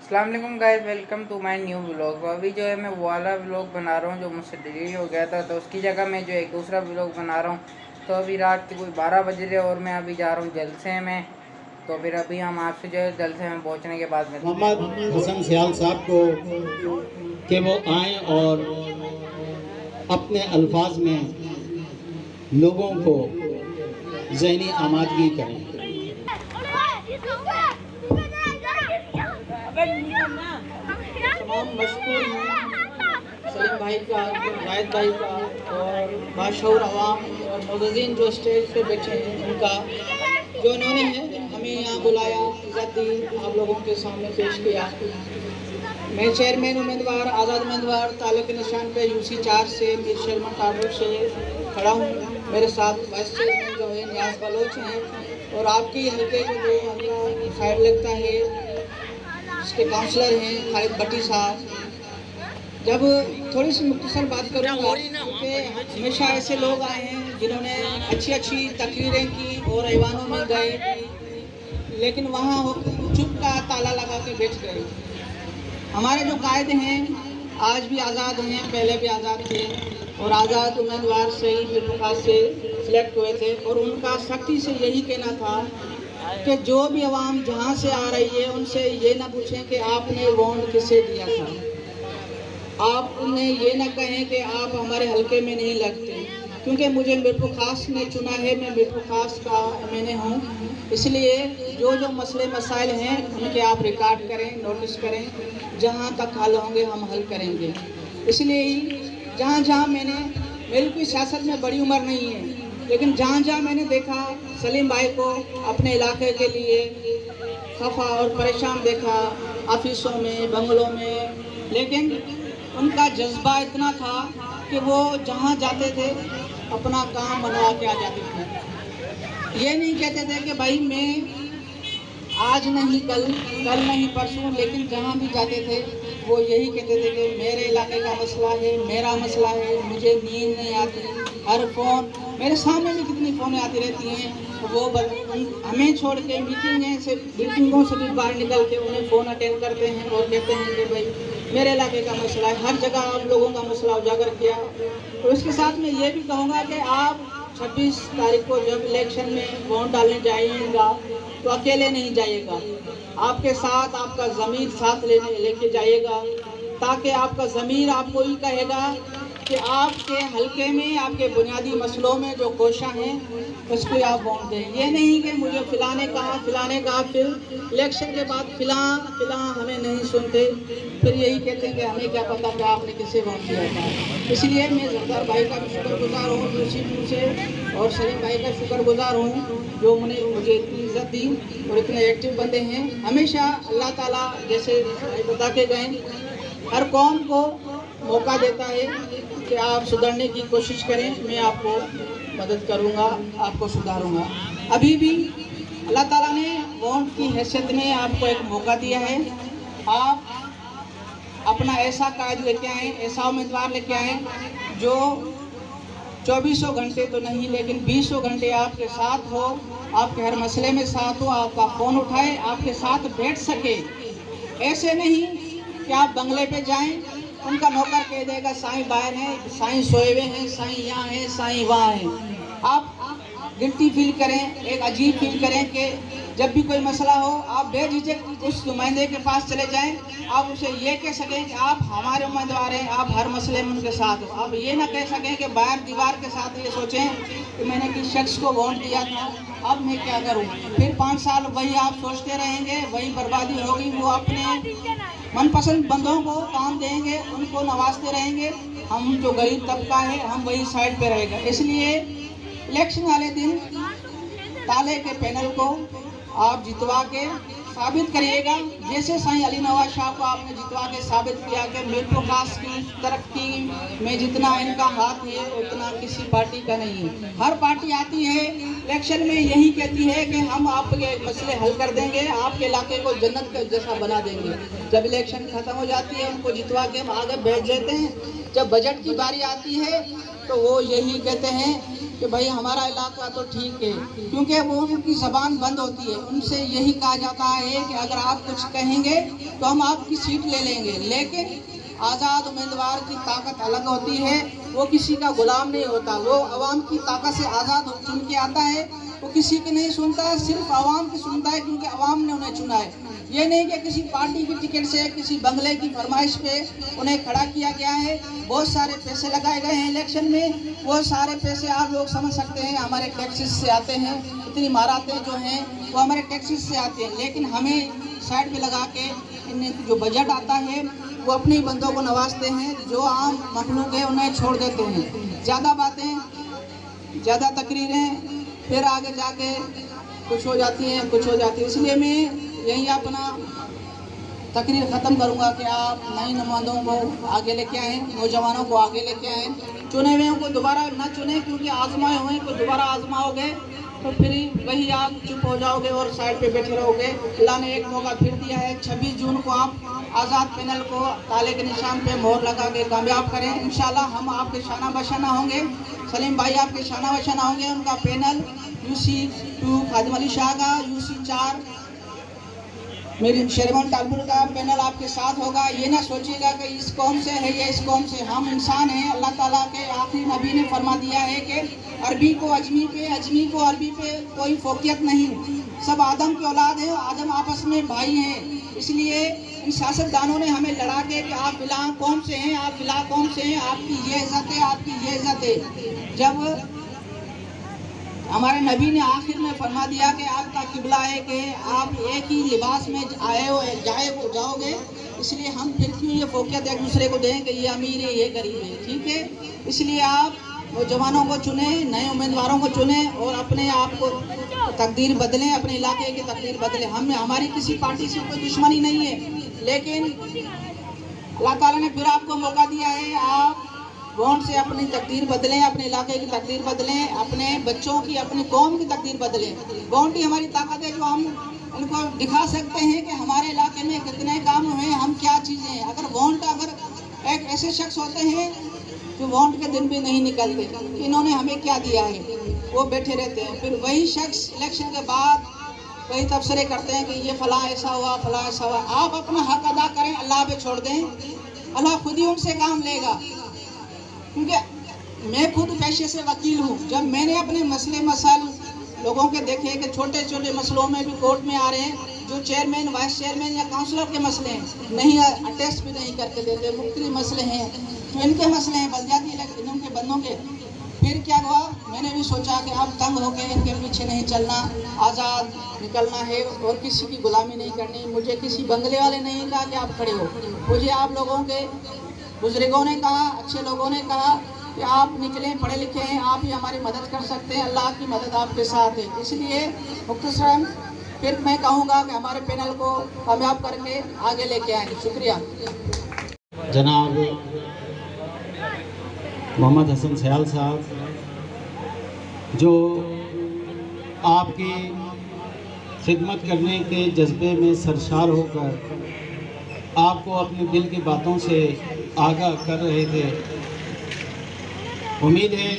अस्सलाम वालेकुम guys, welcome to my new vlog. अभी जो है मैं वो वाला व्लॉग बना रहा हूँ जो मुझसे डिलीट हो गया था, तो उसकी जगह मैं जो एक दूसरा व्लॉग बना रहा हूँ। तो अभी रात के कोई 12 बज रहे और मैं अभी जा रहा हूँ जलसे में। तो फिर अभी हम आपसे जो है जलसे में पहुँचने के बाद में मोहम्मद हसन सियाल साहब को कि वो आएँ और अपने अल्फाज में लोगों को ज़हनी आमादगी करें। तमाम मशहूर हैं सलीम भाई का, रायत भाई का और बाशऊर अवाम और मुअज़्ज़िन जो स्टेज पे बैठे हैं उनका, जो इन्होंने हमें यहाँ बुलाया, इज़्ज़त दी, आप लोगों के सामने पेश किया। मैं चेयरमैन उम्मीदवार आज़ाद उम्मीदवार तालुक निशान पे यूसी 4 से मीर शर्मा टावर से खड़ा हूँ। मेरे साथ वाइस चेयरमैन जो है नियाज बलोच हैं और आपकी हल्के को जो हल्का साइड लगता है इसके काउंसलर हैं खालिद भट्टी साहब। जब थोड़ी सी मुख्तसर बात करूँगा क्योंकि हमेशा ऐसे लोग आए हैं जिन्होंने अच्छी अच्छी तकरीरें की और ऐवानों में गए, लेकिन वहाँ चुप का ताला लगा के बैठ गए। हमारे जो कायदे हैं आज भी आज़ाद हैं, पहले भी आज़ाद थे और आज़ाद उम्मीदवार से ही मिर्पुर से सिलेक्ट हुए थे और उनका सख्ती से यही कहना था कि जो भी आवाम जहाँ से आ रही है उनसे ये ना पूछें कि आपने वोट किसे दिया था, आप उन्हें ये ना कहें कि आप हमारे हलके में नहीं लगते, क्योंकि मुझे मिर्पुर खास ने चुना है, मैं मिर्पुर खास का मैंने हूँ। इसलिए जो जो मसले मसाइल हैं उनके आप रिकॉर्ड करें, नोटिस करें, जहाँ तक हल होंगे हम हल करेंगे। इसलिए जहाँ जहाँ मेरी कोई सियासत में बड़ी उम्र नहीं है, लेकिन जहाँ जहाँ मैंने देखा सलीम भाई को अपने इलाके के लिए खफा और परेशान देखा, ऑफिसों में, बंगलों में, लेकिन उनका जज्बा इतना था कि वो जहाँ जाते थे अपना काम बनवा के आ जाते थे। ये नहीं कहते थे कि भाई मैं आज नहीं कल नहीं परसों, लेकिन जहाँ भी जाते थे वो यही कहते थे कि मेरे इलाके का मसला है, मेरा मसला है, मुझे नींद नहीं आती, हर फ़ोन मेरे सामने भी कितनी फ़ोनें आती रहती हैं, वो हमें छोड़ के मीटिंगों से भी बाहर निकल के उन्हें फ़ोन अटेंड करते हैं और कहते हैं कि भाई मेरे इलाके का मसला है। हर जगह आप लोगों का मसला उजागर किया। तो इसके साथ मैं ये भी कहूँगा कि आप 26 तारीख को जब इलेक्शन में वोट डालने जाइएगा तो अकेले नहीं जाइएगा, आपके साथ आपका ज़मीर साथ लेके जाइएगा, ताकि आपका ज़मीर आपको ही कहेगा कि आपके हलके में आपके बुनियादी मसलों में जो कोशा हैं उसको आप वोट दें। ये नहीं कि मुझे फ़िलाने कहा, फिर इलेक्शन के बाद फिला हमें नहीं सुनते, फिर यही कहते हैं कि हमें क्या पता कि आपने किसे वोट दिया था। इसलिए मैं जरदार भाई का भी शुक्रगुजार हूँ यूसी से, और सलीम भाई का शुक्रगुजार हूँ जो मुझे इतनी इज़्ज़त दी और इतने एक्टिव बंदे हैं। हमेशा अल्लाह ताला जैसे बता के गए हर कौम को मौका देता है कि आप सुधरने की कोशिश करें, मैं आपको मदद करूंगा, आपको सुधारूंगा। अभी भी अल्लाह ताला ने वोट की हैसियत में आपको एक मौका दिया है। आप अपना ऐसा कायद लेके आएँ, ऐसा उम्मीदवार लेके आएँ जो 24 घंटे तो नहीं लेकिन 20 घंटे आपके साथ हो, आपके हर मसले में साथ हो, आपका फ़ोन उठाए, आपके साथ बैठ सके। ऐसे नहीं कि आप बंगले पे जाएं, उनका नौकर कह देगा साईं बाहर हैं, साईं सोए हुए हैं, साईं यहाँ हैं, साईं वहाँ हैं। आप गिल्टी फील करें, एक अजीब फील करें कि जब भी कोई मसला हो आप बेझिझक उस नुमाइंदे के पास चले जाएं, आप उसे ये कह सकें कि आप हमारे उम्मीदवार हैं, आप हर मसले में उनके साथ हो। आप ये ना कह सकें कि बाहर दीवार के साथ ये सोचें कि मैंने किस शख्स को वोट दिया था, अब मैं क्या करूं। फिर 5 साल वही आप सोचते रहेंगे, वही बर्बादी होगी। वो अपने मनपसंद बंदों को काम देंगे, उनको नवाजते रहेंगे, हम जो गरीब तबका है हम वही साइड पे रहेगा। इसलिए इलेक्शन वाले दिन ताले के पैनल को आप जितवा के साबित करिएगा, जैसे साईं अली नवाज शाह को आपने जितवा के साबित किया कि मिर्पुर खास की तरक्की में जितना इनका हाथ है उतना किसी पार्टी का नहीं है। हर पार्टी आती है इलेक्शन में यही कहती है कि हम आपके मसले हल कर देंगे, आपके इलाके को जन्नत का जैसा बना देंगे। जब इलेक्शन खत्म हो जाती है उनको जितवा के हम आगे बैठ जाते हैं। जब बजट की बारी आती है तो वो यही कहते हैं कि भाई हमारा इलाका तो ठीक है, क्योंकि वो उनकी ज़बान बंद होती है। उनसे यही कहा जाता है कि अगर आप कुछ कहेंगे तो हम आपकी सीट ले लेंगे। लेकिन आज़ाद उम्मीदवार की ताकत अलग होती है, वो किसी का गुलाम नहीं होता, वो अवाम की ताकत से आज़ाद चुन के आता है, वो किसी की नहीं सुनता, सिर्फ अवाम की सुनता है, क्योंकि अवाम ने उन्हें चुना है। ये नहीं कि किसी पार्टी की टिकट से, किसी बंगले की फरमाइश पे उन्हें खड़ा किया गया है। बहुत सारे पैसे लगाए गए हैं इलेक्शन में, वो सारे पैसे आप लोग समझ सकते हैं हमारे टैक्सेस से आते हैं। इतनी मारातें जो हैं वो हमारे टैक्सेस से आते हैं, लेकिन हमें साइड पे लगा के इन जो बजट आता है वो अपने ही बंदों को नवाजते हैं, जो आम मखलूक है उन्हें छोड़ देते हैं। ज़्यादा बातें, ज़्यादा तकरीरें, फिर आगे जाके कुछ हो जाती हैं, कुछ हो जाती है। इसलिए मैं यही अपना तकरीर ख़त्म करूँगा कि आप नए नुमाइंदों को आगे लेके आएँ, नौजवानों को आगे लेके आएँ, चुने हुए को दोबारा ना चुने, क्योंकि आजमाए हुए को दोबारा आजमाओगे तो फिर वही आप चुप हो जाओगे और साइड पे बैठे रहोगे। अल्लाह ने एक मौका फिर दिया है, 26 जून को आप आज़ाद पैनल को ताले के निशान पे मोहर लगा के कामयाब करें। इंशाल्लाह हम आपके शाना बशाना होंगे, सलीम भाई आपके शाना बशाना होंगे। उनका पैनल UC2 खादिम अली शाह का, UC4 मेरी शेरमान टालपुर का पैनल आपके साथ होगा। ये ना सोचिएगा कि इस कौम से है या इस कौम से, हम इंसान हैं। अल्लाह ताला के आखिरी नबी ने फरमा दिया है कि अरबी को अजमी पे, अजमी को अरबी पे कोई फोकियत नहीं, सब आदम की औलाद है, आदम आपस में भाई हैं। इसलिए इन सियासतदानों ने हमें लड़ा के कि आप बिला कौम से हैं, आप बिला कौम से हैं, आपकी ये इज्जत है, आपकी ये इज्जत है। जब हमारे नबी ने आखिर में फरमा दिया कि आपका किबला है कि आप एक ही लिबास में जाओगे, इसलिए हम फिर क्यों ये फोकियत एक दूसरे को दें कि ये अमीर है, ये गरीब है। ठीक है, इसलिए आप नौजवानों को चुने, नए उम्मीदवारों को चुने और अपने आप को तकदीर बदलें, अपने इलाके की तकदीर बदलें। हमारी किसी पार्टी से कोई दुश्मनी नहीं है, लेकिन अल्लाह ताला ने फिर आपको मौका दिया है, आप वोट से अपनी तकदीर बदलें, अपने इलाके की तकदीर बदलें, अपने बच्चों की, अपनी कौम की तकदीर बदलें। वोट ही हमारी ताकत है, जो हम उनको दिखा सकते हैं कि हमारे इलाके में कितने काम हुए, हम क्या चीज़ें हैं। अगर एक ऐसे शख्स होते हैं जो वोट के दिन भी नहीं निकलते कि इन्होंने हमें क्या दिया है, वो बैठे रहते हैं, फिर वही शख्स इलेक्शन के बाद वही तबसरे करते हैं कि ये फलां ऐसा हुआ, फलां ऐसा हुआ। आप अपना हक अदा करें, अल्लाह पे छोड़ दें, अल्लाह खुद ही उनसे काम लेगा। क्योंकि मैं खुद पेशे से वकील हूँ। जब मैंने अपने मसले मसाइल लोगों के देखे कि छोटे छोटे मसलों में भी कोर्ट में आ रहे हैं, जो चेयरमैन, वाइस चेयरमैन या काउंसलर के मसले हैं, नहीं अटेस्ट भी नहीं करके देते, मुख्तलिफ मसले हैं, तो इनके मसले हैं बलदियाती इलेक्शनों के बंदों के। फिर क्या हुआ, मैंने भी सोचा कि अब तंग होकर इनके पीछे नहीं चलना, आज़ाद निकलना है और किसी की गुलामी नहीं करनी। मुझे किसी बंगले वाले नहीं कहा कि आप खड़े हो, मुझे आप लोगों के बुजुर्गों ने कहा, अच्छे लोगों ने कहा कि आप निकलें, पढ़े लिखे हैं, आप ही हमारी मदद कर सकते हैं, अल्लाह की मदद आपके साथ है। इसलिए मुख्तसरन फिर मैं कहूँगा कि हमारे पैनल को कामयाब करके आगे लेके आएँ। शुक्रिया। जनाब मोहम्मद हसन सयाल साहब, जो आपकी खिदमत करने के जज्बे में सरशार होकर आपको अपने दिल की बातों से आगाह कर रहे थे। उम्मीद है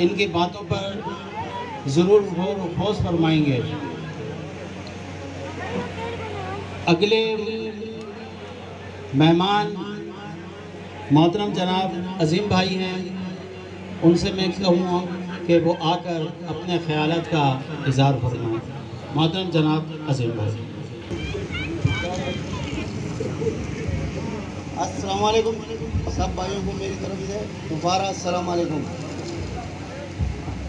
इनकी बातों पर ज़रूर गौर व खोज फरमाएंगे। अगले मेहमान मोहतरम जनाब अजीम भाई हैं, उनसे मैं कहूँगा कि वो आकर अपने ख्यालात का इज़हार फरमाएं। मोहतरम जनाब अजीम भाई। अस्सलाम वालेकुम सब भाइयों को मेरी तरफ से दोबारा अस्सलाम वालेकुम।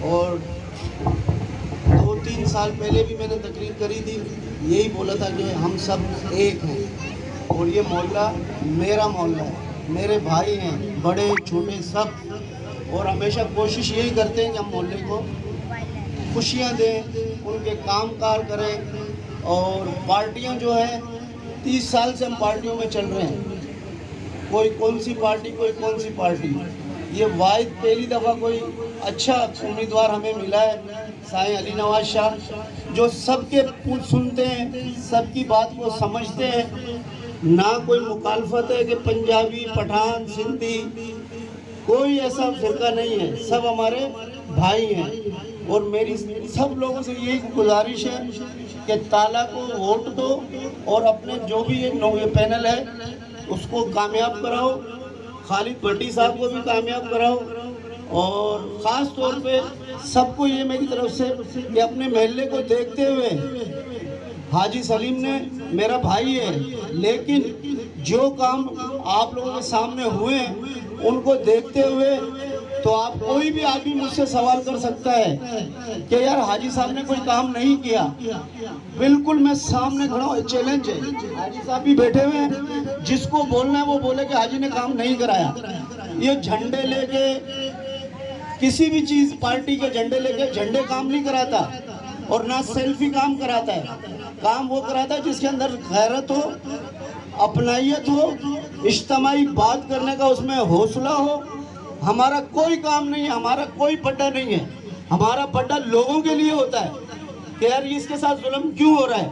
और 2-3 साल पहले भी मैंने तकरीर करी थी, यही बोला था कि हम सब एक हैं और ये मोहल्ला मेरा मोहल्ला है, मेरे भाई हैं, बड़े छोटे सब। और हमेशा कोशिश यही करते हैं कि हम मोहल्ले को खुशियाँ दें, उनके काम कार करें। और पार्टियाँ जो हैं 30 साल से हम पार्टियों में चल रहे हैं, कोई कौन सी पार्टी, कोई कौन सी पार्टी। ये वाहिद पहली दफ़ा कोई अच्छा उम्मीदवार हमें मिला है, साईं अली नवाज शाह, जो सबके पूछ सुनते हैं, सबकी बात को समझते हैं। ना कोई मुखालफत है कि पंजाबी, पठान, सिंधी, कोई ऐसा फ़िरका नहीं है, सब हमारे भाई हैं और मेरी सब लोगों से यही गुजारिश है कि ताला को वोट दो और अपने जो भी ये पैनल है उसको कामयाब कराओ, खालिद भट्टी साहब को भी कामयाब कराओ और ख़ास तौर पे सबको ये मेरी तरफ से कि अपने महल्ले को देखते हुए, हाजी सलीम ने मेरा भाई है लेकिन जो काम आप लोगों के सामने हुए उनको देखते हुए तो आप कोई भी आदमी मुझसे सवाल कर सकता है कि यार हाजी साहब ने कोई काम नहीं किया। बिल्कुल मैं सामने खड़ा हूँ, चैलेंज है, हाजी साहब भी बैठे हुए हैं, जिसको बोलना है वो बोले कि हाजी ने काम नहीं कराया। ये झंडे लेके किसी भी चीज़ पार्टी के झंडे लेके झंडे काम नहीं कराता और ना सेल्फी काम कराता है। काम वो कराता है जिसके अंदर गैरत हो, अपनाइयत हो, इज्तिमाई बात करने का उसमें हौसला हो। हमारा कोई काम नहीं है, हमारा कोई पड्डा नहीं है, हमारा पड्डा लोगों के लिए होता है कि यार इसके साथ जुल्म क्यों हो रहा है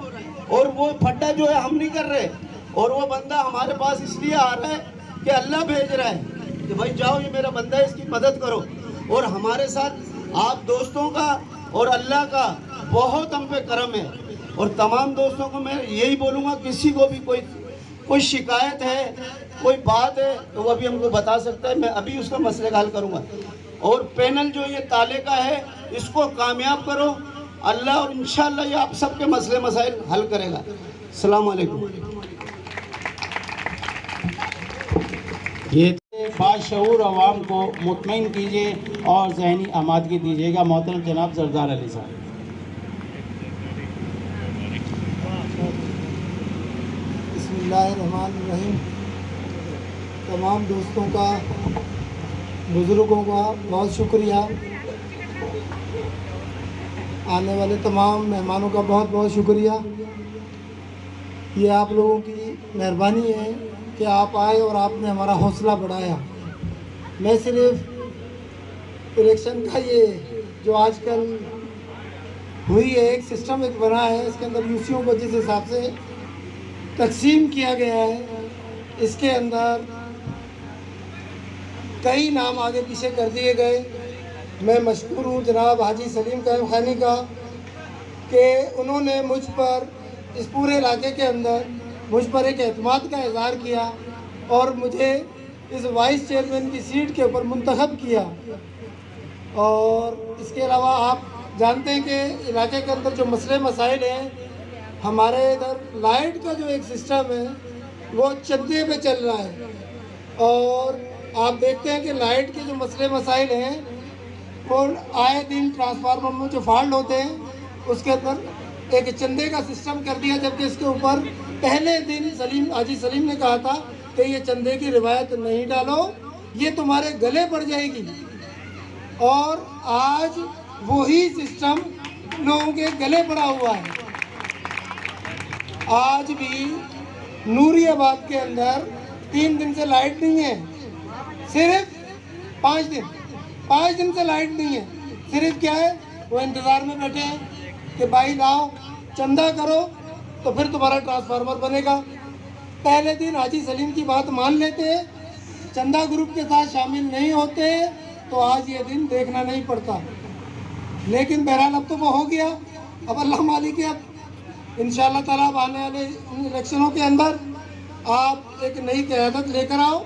और वो पड्डा जो है हम नहीं कर रहे और वो बंदा हमारे पास इसलिए आ रहा है कि अल्लाह भेज रहा है कि भाई जाओ ये मेरा बंदा है, इसकी मदद करो। और हमारे साथ आप दोस्तों का और अल्लाह का बहुत हम पे करम है और तमाम दोस्तों को मैं यही बोलूँगा, किसी को भी कोई शिकायत है, कोई बात है तो वो अभी हमको बता सकता है, मैं अभी उसका मसले का हल करूँगा। और पैनल जो ये ताले का है इसको कामयाब करो अल्लाह, और इंशाअल्लाह ये आप सबके मसले मसाइल हल करेगा। अस्सलाम वालेकुम। ये बाशऊर अवाम को मुतमईन कीजिए और ज़हनी आमादगी दीजिएगा। मोहतरम जनाब जरदार अली साहब। बिस्मिल्लाहिर्रहमानिर्रहीम। तमाम दोस्तों का, बुज़ुर्गों का बहुत शुक्रिया, आने वाले तमाम मेहमानों का बहुत बहुत शुक्रिया। ये आप लोगों की मेहरबानी है कि आप आए और आपने हमारा हौसला बढ़ाया। मैं सिर्फ इलेक्शन का ये जो आजकल हुई है एक सिस्टम एक बना है, इसके अंदर यूसियों को जिस हिसाब से तकसीम किया गया है, इसके अंदर कई नाम आगे पीछे कर दिए गए। मैं मशकूर हूँ जनाब हाजी सलीम कायम खानी का कि उन्होंने मुझ पर इस पूरे इलाके के अंदर मुझ पर एक एतमाद का इज़हार किया और मुझे इस वाइस चेयरमैन की सीट के ऊपर मुंतखब किया। और इसके अलावा आप जानते हैं कि इलाके के अंदर जो मसले मसाइल हैं, हमारे इधर लाइट का जो एक सिस्टम है वो चंदे पे चल रहा है और आप देखते हैं कि लाइट के जो मसले मसाइल हैं वो आए दिन ट्रांसफार्मर में जो फॉल्ट होते हैं उसके अंदर एक चंदे का सिस्टम कर दिया, जबकि इसके ऊपर पहले दिन हाजी सलीम ने कहा था कि ये चंदे की रिवायत नहीं डालो, ये तुम्हारे गले पड़ जाएगी। और आज वही सिस्टम लोगों के गले पड़ा हुआ है। आज भी नूरियाबाद के अंदर 3 दिन से लाइट नहीं है, सिर्फ 5 दिन से लाइट नहीं है। सिर्फ क्या है, वो इंतज़ार में बैठे हैं कि भाई लाओ चंदा करो तो फिर तुम्हारा ट्रांसफार्मर बनेगा। पहले दिन हाजी सलीम की बात मान लेते, चंदा ग्रुप के साथ शामिल नहीं होते तो आज ये दिन देखना नहीं पड़ता। लेकिन बहरहाल अब तो वो हो गया। अब अल्लाह मालिक है, अब इंशाअल्लाह ताला अब आने वाले इलेक्शनों के अंदर आप एक नई क़यादत लेकर आओ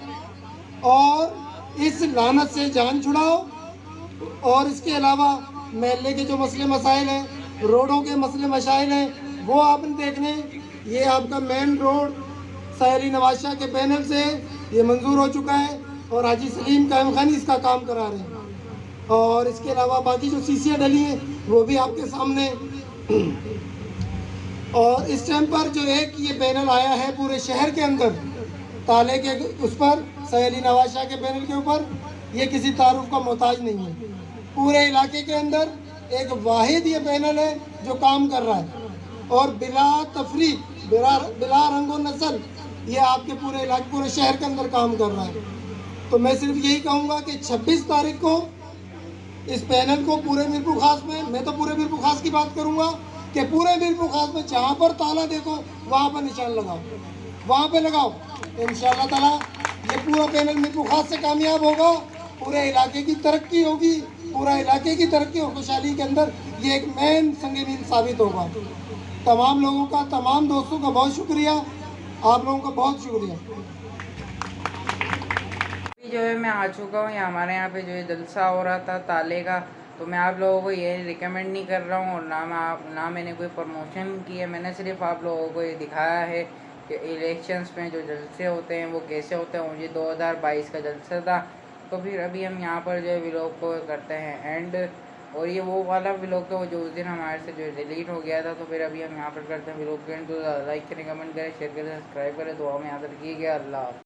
और इस लानत से जान छुड़ाओ। और इसके अलावा महल्ले के जो मसले मसाइल हैं, रोडों के मसले मसाइल हैं, वो आपने देखने। ये आपका मेन रोड सैयली नवाज शाह के पैनल से ये मंजूर हो चुका है और हाजी सलीम कायम खानी इसका काम करा रहे हैं। और इसके अलावा बाकी जो सीसियाँ डली हैं वो भी आपके सामने। और इस टाइम पर जो एक ये पैनल आया है पूरे शहर के अंदर ताले के उस पर सैयली नवाज शाह के पैनल के ऊपर, ये किसी तारुफ का मोहताज नहीं है। पूरे इलाके के अंदर एक वाहिद ये पैनल है जो काम कर रहा है और बिला तफरीक बिला रंगो नस्ल ये आपके पूरे इलाके पूरे शहर के अंदर काम कर रहा है। तो मैं सिर्फ यही कहूँगा कि 26 तारीख को इस पैनल को पूरे मीरपुर खास में, मैं तो पूरे मीरपुर खास की बात करूँगा कि पूरे मीरपुर खास में जहाँ पर ताला देखो वहाँ पर निशान लगाओ, वहाँ पे लगाओ। इंशाअल्लाह ताला ये पूरा पैनल मीरपुर खास से कामयाब होगा, पूरे इलाके की तरक्की होगी, पूरा इलाके की तरक्की और खुशहाली के अंदर ये एक मेन संग-मील साबित होगा। तमाम लोगों का, तमाम दोस्तों का बहुत शुक्रिया, आप लोगों का बहुत शुक्रिया। जो है मैं आ चुका हूँ, या हमारे यहाँ पे जो है जलसा हो रहा था ताले का, तो मैं आप लोगों को ये रिकमेंड नहीं कर रहा हूँ और ना मैंने कोई प्रमोशन की है। मैंने सिर्फ आप लोगों को ये दिखाया है कि इलेक्शंस में जो जलसे होते हैं वो कैसे होते हैं। मुझे 2022 का जलसा था, तो फिर अभी हम यहाँ पर जो है व्लॉग को करते हैं एंड। और ये वो वाला व्लॉग था वो जो उस दिन हमारे से जो है डिलीट हो गया था, तो फिर अभी हम यहाँ पर करते हैं व्लॉग के एंड। तो लाइक करें, कमेंट करें, शेयर करें, सब्सक्राइब करें, दुआ में याद रखिएगा। अल्लाह।